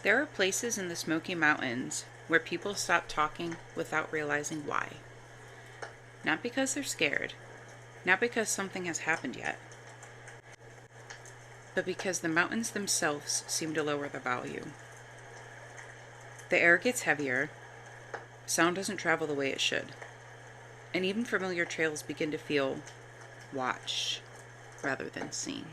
There are places in the Smoky Mountains where people stop talking without realizing why. Not because they're scared, not because something has happened yet, but because the mountains themselves seem to lower the volume. The air gets heavier, sound doesn't travel the way it should, and even familiar trails begin to feel watched rather than seen.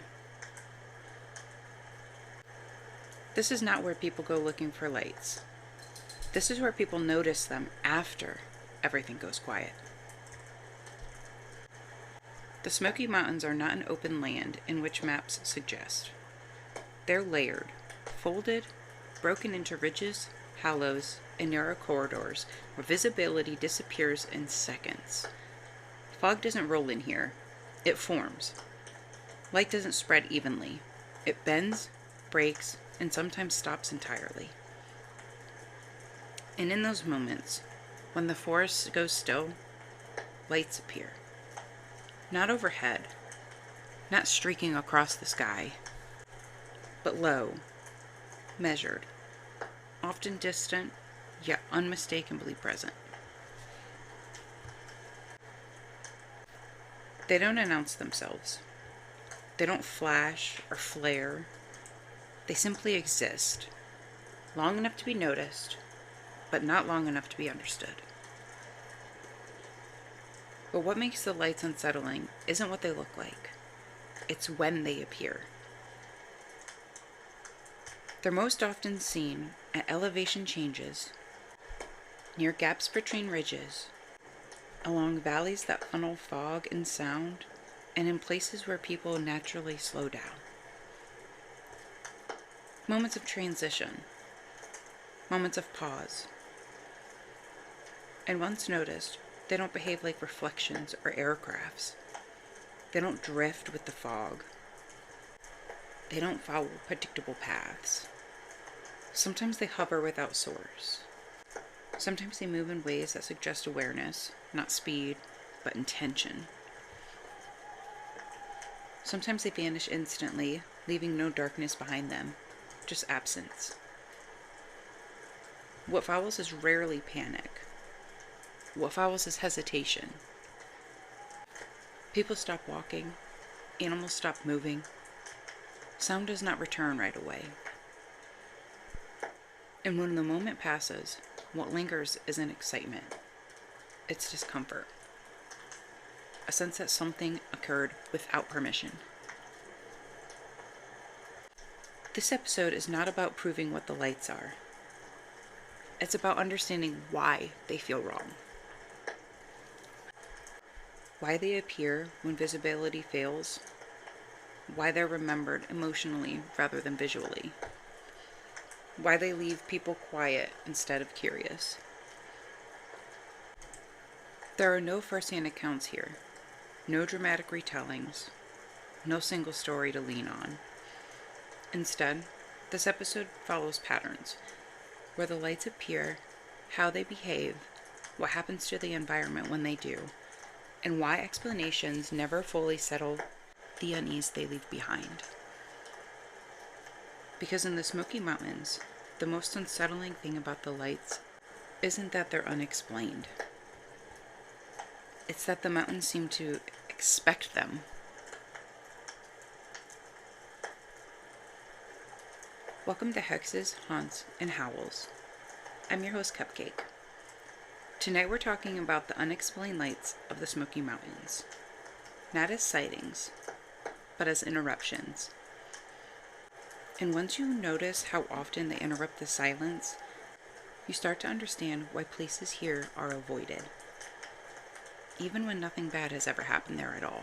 This is not where people go looking for lights. This is where people notice them after everything goes quiet. The Smoky Mountains are not an open land in which maps suggest. They're layered, folded, broken into ridges, hollows, and narrow corridors where visibility disappears in seconds. Fog doesn't roll in here, it forms. Light doesn't spread evenly. It bends, breaks, and sometimes stops entirely. And in those moments, when the forest goes still, lights appear. Not overhead, not streaking across the sky, but low, measured, often distant, yet unmistakably present. They don't announce themselves. They don't flash or flare. They simply exist, long enough to be noticed, but not long enough to be understood. But what makes the lights unsettling isn't what they look like. It's when they appear. They're most often seen at elevation changes, near gaps between ridges, along valleys that funnel fog and sound, and in places where people naturally slow down. Moments of transition, moments of pause. And once noticed, they don't behave like reflections or aircrafts. They don't drift with the fog. They don't follow predictable paths. Sometimes they hover without source. Sometimes they move in ways that suggest awareness, not speed, but intention. Sometimes they vanish instantly, leaving no darkness behind them, just absence. What follows is rarely panic. What follows is hesitation. People stop walking. Animals stop moving. Sound does not return right away. And when the moment passes, what lingers isn't excitement. It's discomfort. A sense that something occurred without permission. This episode is not about proving what the lights are. It's about understanding why they feel wrong. Why they appear when visibility fails. Why they're remembered emotionally rather than visually. Why they leave people quiet instead of curious. There are no first-hand accounts here. No dramatic retellings. No single story to lean on. Instead, this episode follows patterns, where the lights appear, how they behave, what happens to the environment when they do, and why explanations never fully settle the unease they leave behind. Because in the Smoky Mountains, the most unsettling thing about the lights isn't that they're unexplained. It's that the mountains seem to expect them. Welcome to Hexes, Haunts, and Howls. I'm your host, Cupcake. Tonight we're talking about the unexplained lights of the Smoky Mountains. Not as sightings, but as interruptions. And once you notice how often they interrupt the silence, you start to understand why places here are avoided, even when nothing bad has ever happened there at all.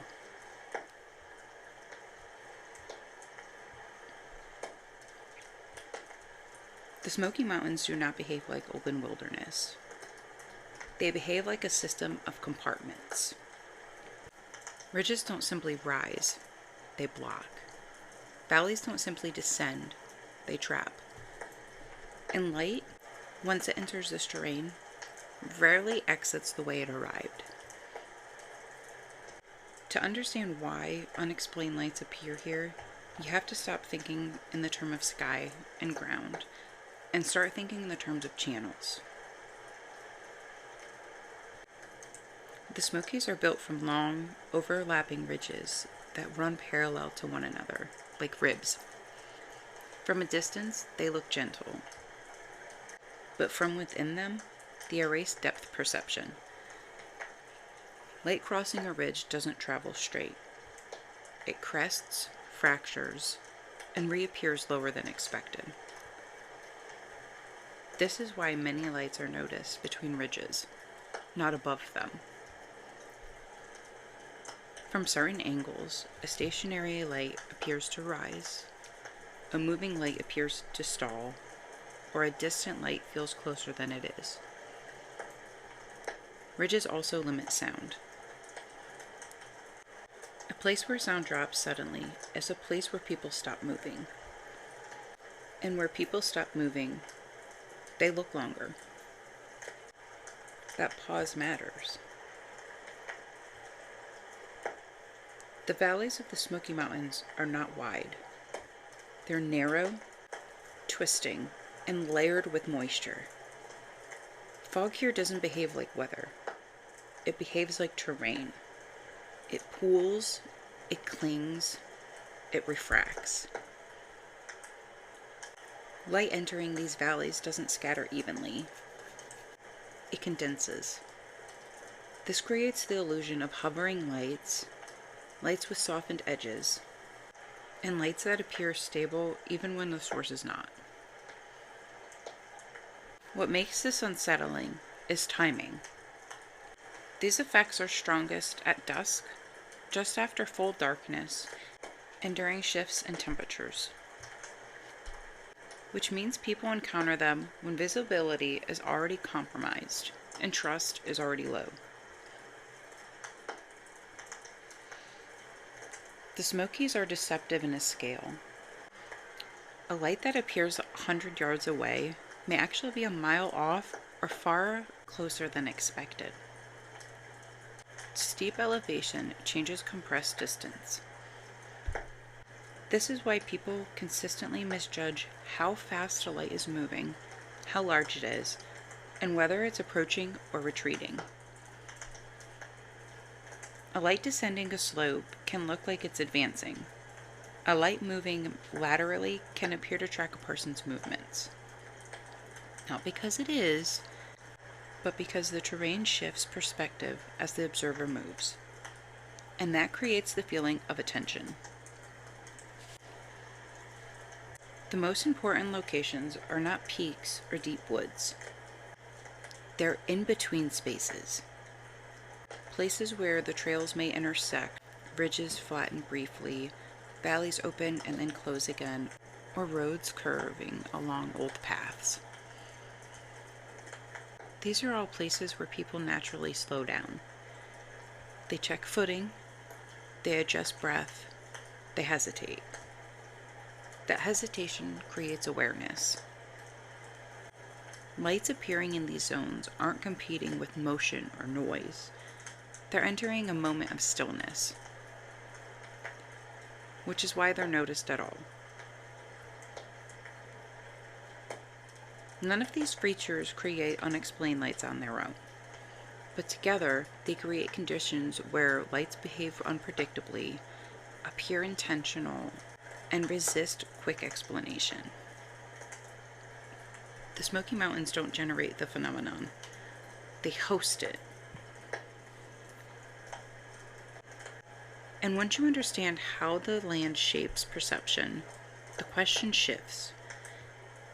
The Smoky Mountains do not behave like open wilderness. They behave like a system of compartments. Ridges don't simply rise, they block. Valleys don't simply descend, they trap. And light, once it enters this terrain, rarely exits the way it arrived. To understand why unexplained lights appear here, you have to stop thinking in the term of sky and ground, and start thinking in the terms of channels. The Smokies are built from long, overlapping ridges that run parallel to one another, like ribs. From a distance, they look gentle, but from within them, they erase depth perception. Light crossing a ridge doesn't travel straight. It crests, fractures, and reappears lower than expected. This is why many lights are noticed between ridges, not above them. From certain angles, a stationary light appears to rise, a moving light appears to stall, or a distant light feels closer than it is. Ridges also limit sound. A place where sound drops suddenly is a place where people stop moving. And where people stop moving, they look longer. That pause matters. The valleys of the Smoky Mountains are not wide. They're narrow, twisting, and layered with moisture. Fog here doesn't behave like weather. It behaves like terrain. It pools, it clings, it refracts. Light entering these valleys doesn't scatter evenly. It condenses. This creates the illusion of hovering lights, lights with softened edges, and lights that appear stable even when the source is not. What makes this unsettling is timing. These effects are strongest at dusk, just after full darkness, and during shifts in temperatures, which means people encounter them when visibility is already compromised and trust is already low. The Smokies are deceptive in a scale. A light that appears 100 yards away may actually be a mile off or far closer than expected. Steep elevation changes compressed distance. This is why people consistently misjudge how fast a light is moving, how large it is, and whether it's approaching or retreating. A light descending a slope can look like it's advancing. A light moving laterally can appear to track a person's movements. Not because it is, but because the terrain shifts perspective as the observer moves. And that creates the feeling of attention. The most important locations are not peaks or deep woods. They're in-between spaces. Places where the trails may intersect, ridges flatten briefly, valleys open and then close again, or roads curving along old paths. These are all places where people naturally slow down. They check footing, they adjust breath, they hesitate. That hesitation creates awareness. Lights appearing in these zones aren't competing with motion or noise. They're entering a moment of stillness, which is why they're noticed at all. None of these features create unexplained lights on their own, but together they create conditions where lights behave unpredictably, appear intentional, and resist quick explanation. The Smoky Mountains don't generate the phenomenon, they host it. And once you understand how the land shapes perception, the question shifts.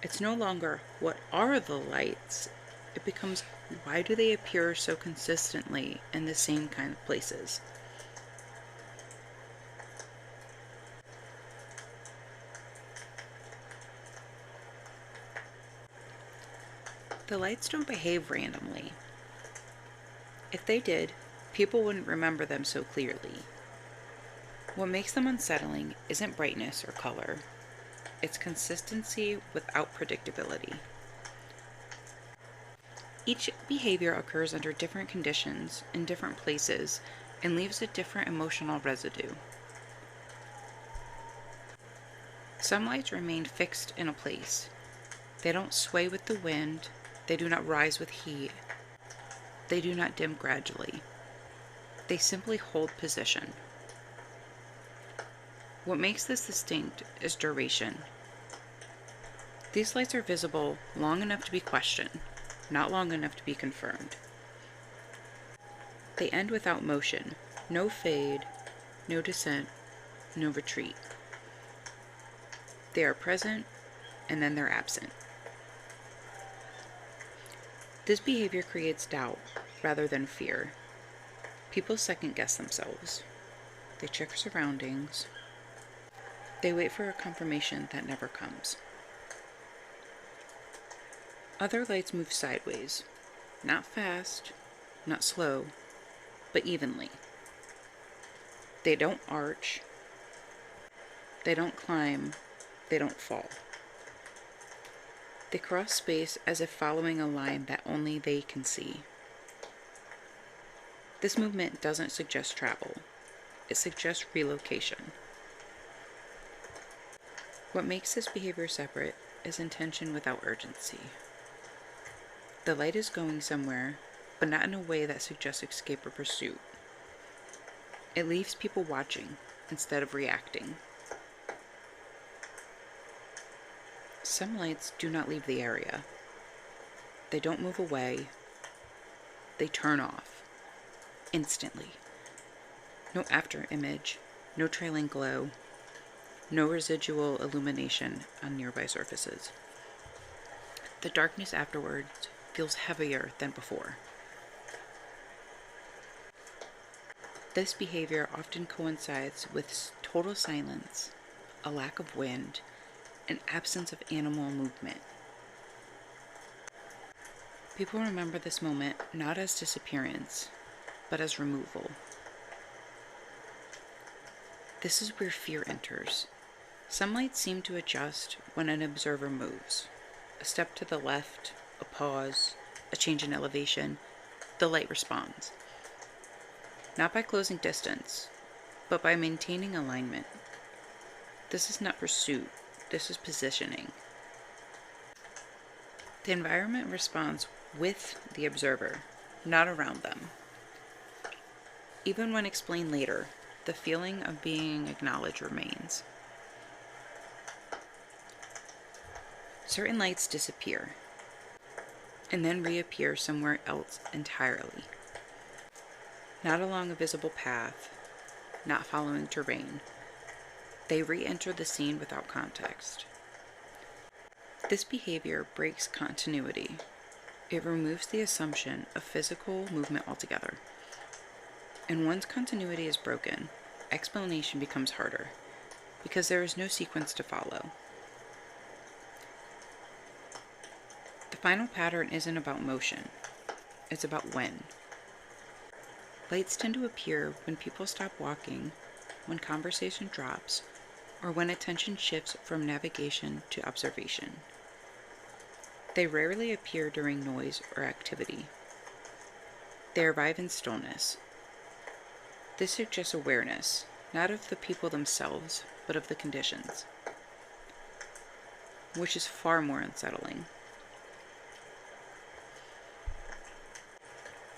It's no longer, what are the lights? It becomes, why do they appear so consistently in the same kind of places? The lights don't behave randomly. If they did, people wouldn't remember them so clearly. What makes them unsettling isn't brightness or color. It's consistency without predictability. Each behavior occurs under different conditions, in different places, and leaves a different emotional residue. Some lights remain fixed in a place. They don't sway with the wind. They do not rise with heat. They do not dim gradually. They simply hold position. What makes this distinct is duration. These lights are visible long enough to be questioned, not long enough to be confirmed. They end without motion, no fade, no descent, no retreat. They are present, and then they're absent. This behavior creates doubt rather than fear. People second-guess themselves. They check surroundings. They wait for a confirmation that never comes. Other lights move sideways, not fast, not slow, but evenly. They don't arch, they don't climb, they don't fall. They cross space as if following a line that only they can see. This movement doesn't suggest travel, it suggests relocation. What makes this behavior separate is intention without urgency. The light is going somewhere, but not in a way that suggests escape or pursuit. It leaves people watching instead of reacting. Some lights do not leave the area. They don't move away. They turn off instantly. No after image, no trailing glow, no residual illumination on nearby surfaces. The darkness afterwards feels heavier than before. This behavior often coincides with total silence, a lack of wind, and absence of animal movement. People remember this moment not as disappearance, but as removal. This is where fear enters. Some lights seem to adjust when an observer moves. A step to the left, a pause, a change in elevation, the light responds. Not by closing distance, but by maintaining alignment. This is not pursuit, this is positioning. The environment responds with the observer, not around them. Even when explained later, the feeling of being acknowledged remains. Certain lights disappear, and then reappear somewhere else entirely. Not along a visible path, not following terrain. They re-enter the scene without context. This behavior breaks continuity. It removes the assumption of physical movement altogether. And once continuity is broken, explanation becomes harder, because there is no sequence to follow. The final pattern isn't about motion, it's about when. Lights tend to appear when people stop walking, when conversation drops, or when attention shifts from navigation to observation. They rarely appear during noise or activity. They arrive in stillness. This suggests awareness, not of the people themselves, but of the conditions, which is far more unsettling.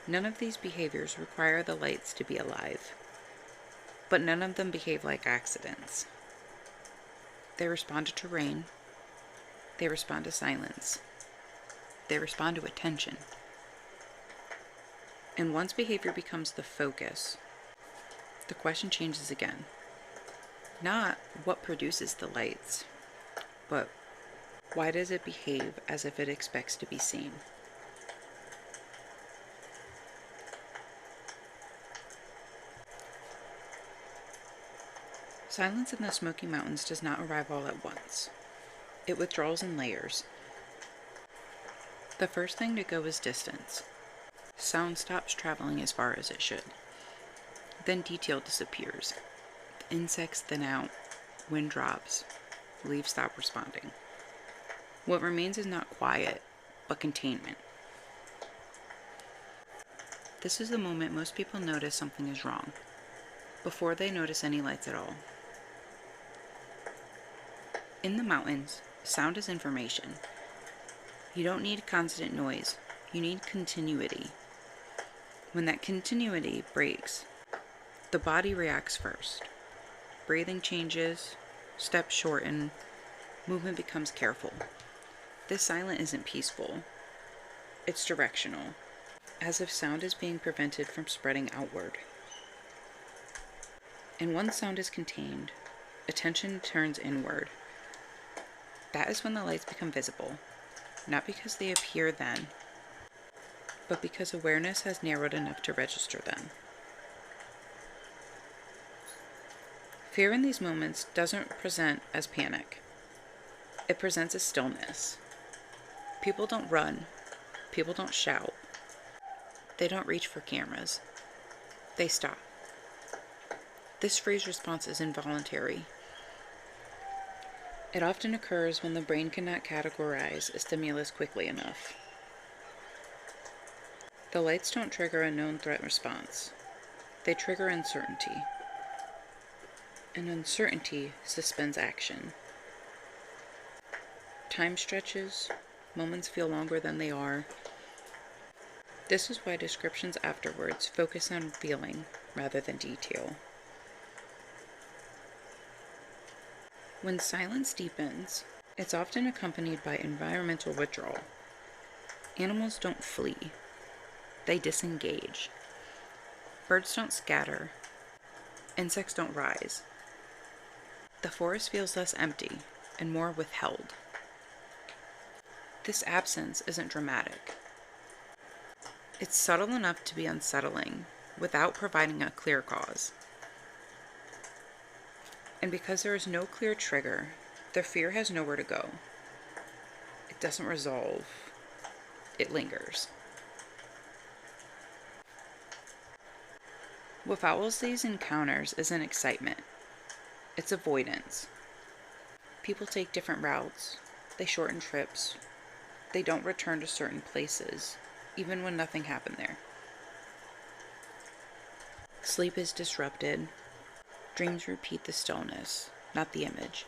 None of these behaviors require the lights to be alive, but none of them behave like accidents. They respond to terrain, they respond to silence, they respond to attention. And once behavior becomes the focus, the question changes again. Not what produces the lights, but why does it behave as if it expects to be seen? Silence in the Smoky Mountains does not arrive all at once. It withdraws in layers. The first thing to go is distance. Sound stops traveling as far as it should. Then detail disappears. The insects thin out, wind drops, leaves stop responding. What remains is not quiet, but containment. This is the moment most people notice something is wrong, before they notice any lights at all. In the mountains, sound is information. You don't need constant noise. You need continuity. When that continuity breaks, the body reacts first. Breathing changes, steps shorten, movement becomes careful. This silence isn't peaceful. It's directional, as if sound is being prevented from spreading outward. And once sound is contained, attention turns inward. That is when the lights become visible, not because they appear then, but because awareness has narrowed enough to register them. Fear in these moments doesn't present as panic. It presents as stillness. People don't run. People don't shout. They don't reach for cameras. They stop. This freeze response is involuntary. It often occurs when the brain cannot categorize a stimulus quickly enough. The lights don't trigger a known threat response. They trigger uncertainty. And uncertainty suspends action. Time stretches, moments feel longer than they are. This is why descriptions afterwards focus on feeling rather than detail. When silence deepens, it's often accompanied by environmental withdrawal. Animals don't flee. They disengage. Birds don't scatter. Insects don't rise. The forest feels less empty and more withheld. This absence isn't dramatic. It's subtle enough to be unsettling without providing a clear cause. And because there is no clear trigger, the fear has nowhere to go. It doesn't resolve. It lingers. What follows these encounters isn't excitement. It's avoidance. People take different routes. They shorten trips. They don't return to certain places, even when nothing happened there. Sleep is disrupted. Dreams repeat the stillness, not the image.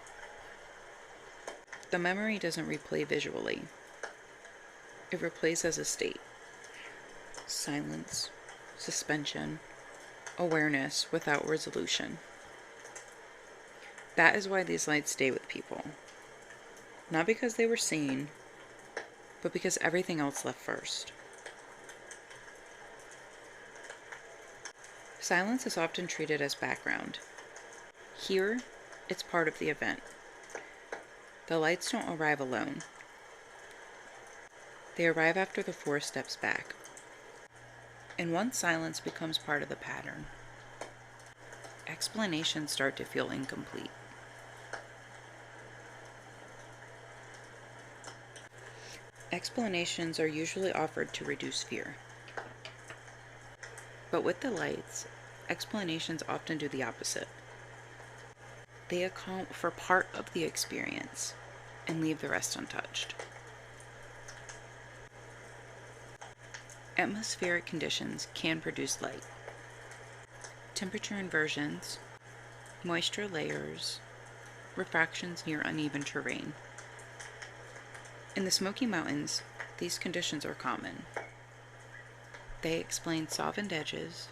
The memory doesn't replay visually. It replays as a state. Silence, suspension, awareness without resolution. That is why these lights stay with people. Not because they were seen, but because everything else left first. Silence is often treated as background. Here, it's part of the event. The lights don't arrive alone. They arrive after the forest steps back. And once silence becomes part of the pattern, explanations start to feel incomplete. Explanations are usually offered to reduce fear. But with the lights, explanations often do the opposite. They account for part of the experience and leave the rest untouched. Atmospheric conditions can produce light. Temperature inversions, moisture layers, refractions near uneven terrain. In the Smoky Mountains, these conditions are common. They explain softened edges,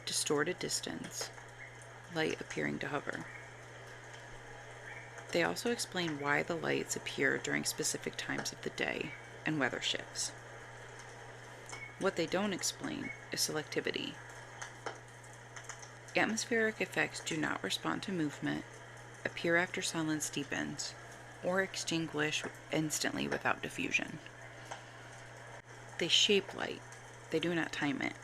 distorted distance, light appearing to hover. They also explain why the lights appear during specific times of the day and weather shifts. What they don't explain is selectivity. Atmospheric effects do not respond to movement, appear after silence deepens, or extinguish instantly without diffusion. They shape light. They do not time it.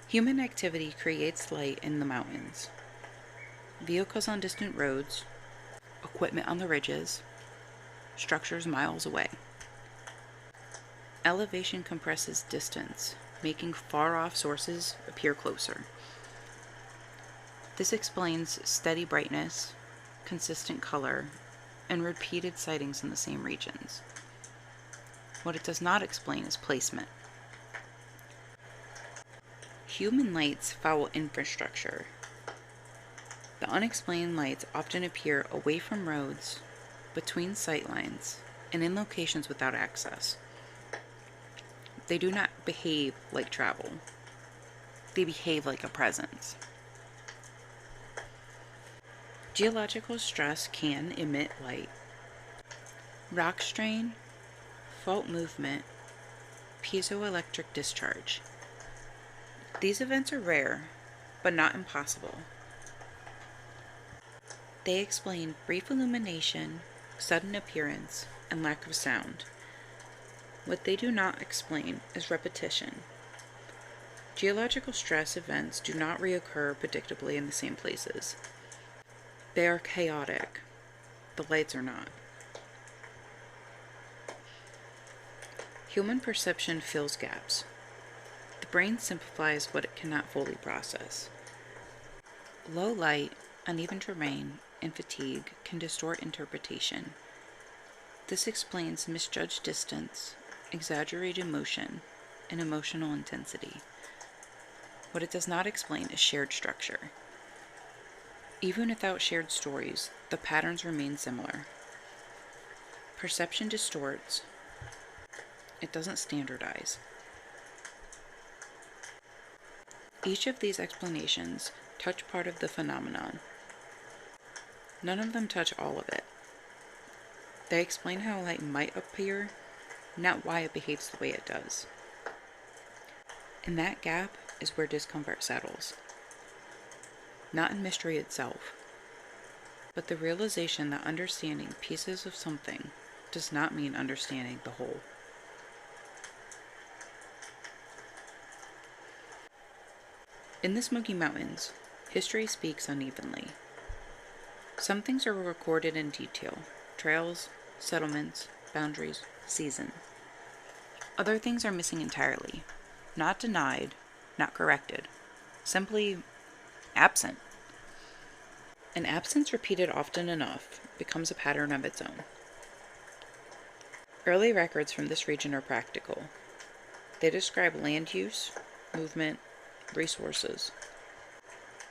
Human activity creates light in the mountains. Vehicles on distant roads, equipment on the ridges, structures miles away. Elevation compresses distance, making far-off sources appear closer. This explains steady brightness, consistent color, and repeated sightings in the same regions. What it does not explain is placement. Human lights follow infrastructure. The unexplained lights often appear away from roads, between sightlines, and in locations without access. They do not behave like travel. They behave like a presence. Geological stress can emit light. Rock strain, fault movement, piezoelectric discharge. These events are rare, but not impossible. They explain brief illumination, sudden appearance, and lack of sound. What they do not explain is repetition. Geological stress events do not reoccur predictably in the same places. They are chaotic. The lights are not. Human perception fills gaps. The brain simplifies what it cannot fully process. Low light, uneven terrain, and fatigue can distort interpretation. This explains misjudged distance, exaggerated motion, and emotional intensity. What it does not explain is shared structure. Even without shared stories, the patterns remain similar. Perception distorts. It doesn't standardize. Each of these explanations touch part of the phenomenon. None of them touch all of it. They explain how light might appear, not why it behaves the way it does. In that gap is where discomfort settles. Not in mystery itself, but the realization that understanding pieces of something does not mean understanding the whole. In the Smoky Mountains, history speaks unevenly. Some things are recorded in detail: trails, settlements, boundaries, season. Other things are missing entirely, not denied, not corrected, simply absent. An absence repeated often enough becomes a pattern of its own. Early records from this region are practical. They describe land use, movement, resources.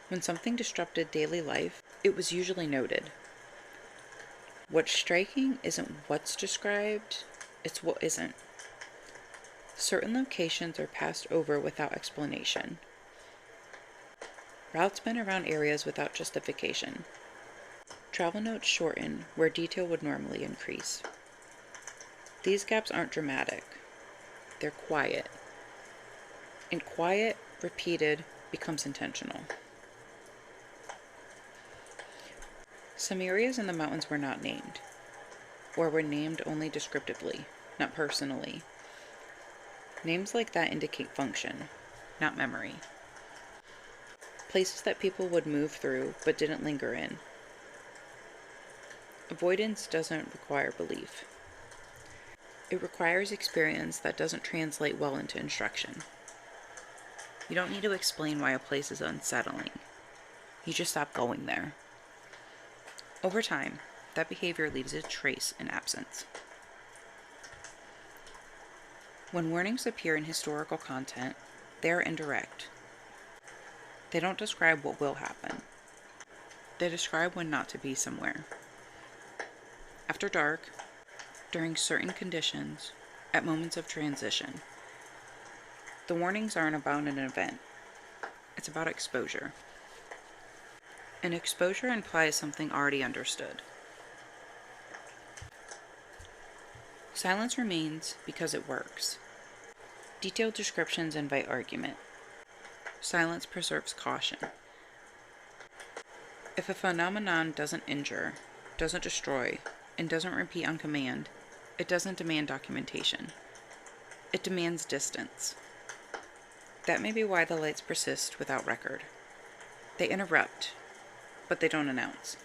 When something disrupted daily life, it was usually noted. What's striking isn't what's described, it's what isn't. Certain locations are passed over without explanation. Routes been around areas without justification. Travel notes shorten where detail would normally increase. These gaps aren't dramatic. They're quiet. And quiet, repeated, becomes intentional. Some areas in the mountains were not named, or were named only descriptively, not personally. Names like that indicate function, not memory. Places that people would move through but didn't linger in. Avoidance doesn't require belief. It requires experience that doesn't translate well into instruction. You don't need to explain why a place is unsettling. You just stop going there. Over time, that behavior leaves a trace in absence. When warnings appear in historical content, they are indirect. They don't describe what will happen. They describe when not to be somewhere. After dark, during certain conditions, at moments of transition. The warnings aren't about an event. It's about exposure. And exposure implies something already understood. Silence remains because it works. Detailed descriptions invite argument. Silence preserves caution. If a phenomenon doesn't injure, doesn't destroy, and doesn't repeat on command, it doesn't demand documentation. It demands distance. That may be why the lights persist without record. They interrupt, but they don't announce.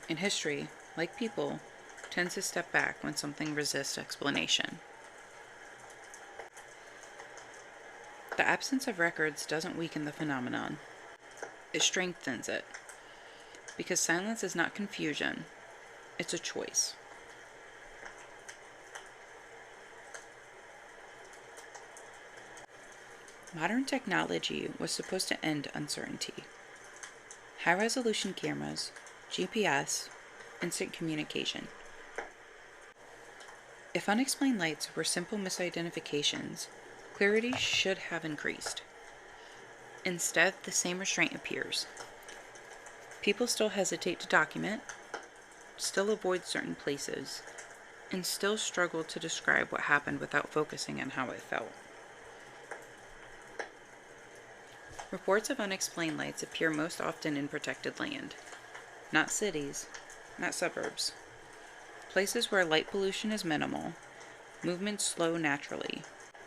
In history, like people, tends to step back when something resists explanation. The absence of records doesn't weaken the phenomenon. It strengthens it. Because silence is not confusion, it's a choice. Modern technology was supposed to end uncertainty. High-resolution cameras, GPS, instant communication. If unexplained lights were simple misidentifications, clarity should have increased. Instead, the same restraint appears. People still hesitate to document, still avoid certain places, and still struggle to describe what happened without focusing on how it felt. Reports of unexplained lights appear most often in protected land, not cities, not suburbs. Places where light pollution is minimal, movement slow naturally,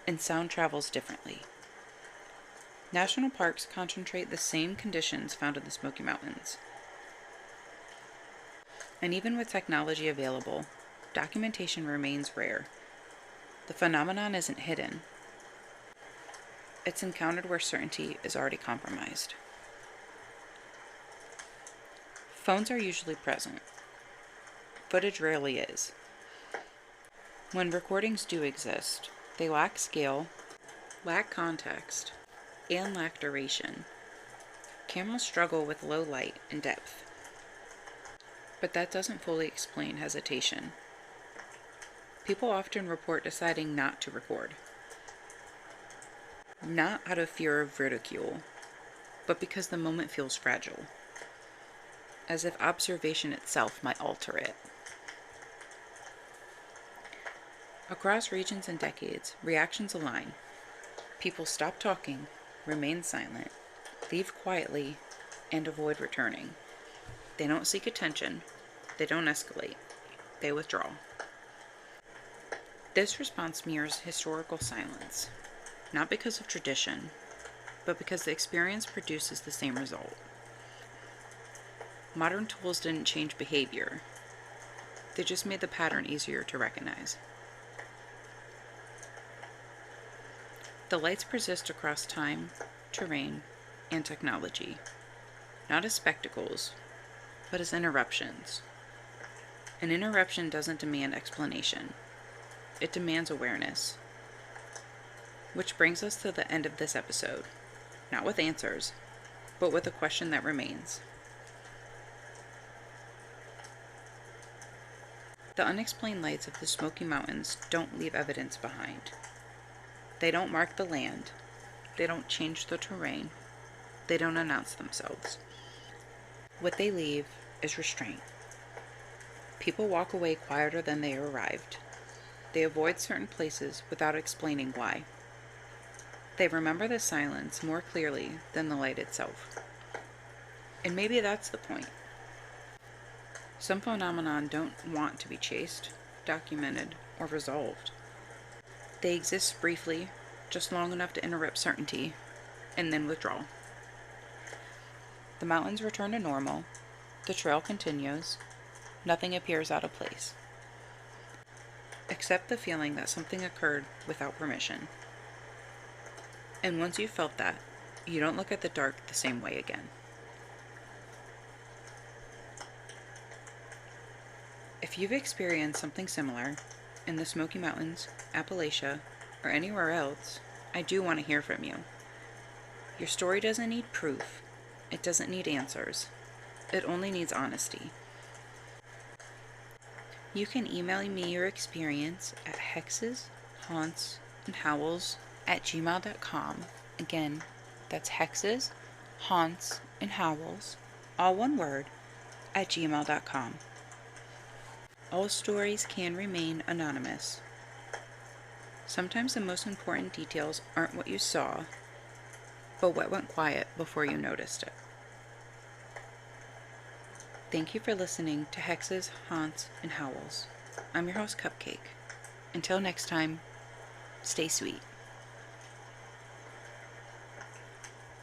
and sound travels differently. National parks concentrate the same conditions found in the Smoky Mountains. And even with technology available, documentation remains rare. The phenomenon isn't hidden. It's encountered where certainty is already compromised. Phones are usually present. Footage rarely is. When recordings do exist, they lack scale, lack context, and lack duration. Cameras struggle with low light and depth. But that doesn't fully explain hesitation. People often report deciding not to record. Not out of fear of ridicule, but because the moment feels fragile. As if observation itself might alter it. Across regions and decades, reactions align. People stop talking, remain silent, leave quietly, and avoid returning. They don't seek attention. They don't escalate. They withdraw. This response mirrors historical silence, not because of tradition, but because the experience produces the same result. Modern tools didn't change behavior. They just made the pattern easier to recognize. The lights persist across time, terrain, and technology, not as spectacles, but as interruptions. An interruption doesn't demand explanation. It demands awareness. Which brings us to the end of this episode, not with answers, but with a question that remains. The unexplained lights of the Smoky Mountains don't leave evidence behind. They don't mark the land. They don't change the terrain. They don't announce themselves. What they leave is restraint. People walk away quieter than they arrived. They avoid certain places without explaining why. They remember the silence more clearly than the light itself. And maybe that's the point. Some phenomena don't want to be chased, documented, or resolved. They exist briefly, just long enough to interrupt certainty, and then withdraw. The mountains return to normal. The trail continues. Nothing appears out of place. Accept the feeling that something occurred without permission. And once you've felt that, you don't look at the dark the same way again. If you've experienced something similar in the Smoky Mountains, Appalachia, or anywhere else, I do want to hear from you. Your story doesn't need proof. It doesn't need answers. It only needs honesty. You can email me your experience at hexes, haunts, and howls @gmail.com. Again, that's hexes, haunts, and howls, all one word, @gmail.com. All stories can remain anonymous. Sometimes the most important details aren't what you saw, but what went quiet before you noticed it. Thank you for listening to Hexes, Haunts, and Howls. I'm your host, Cupcake. Until next time, stay sweet.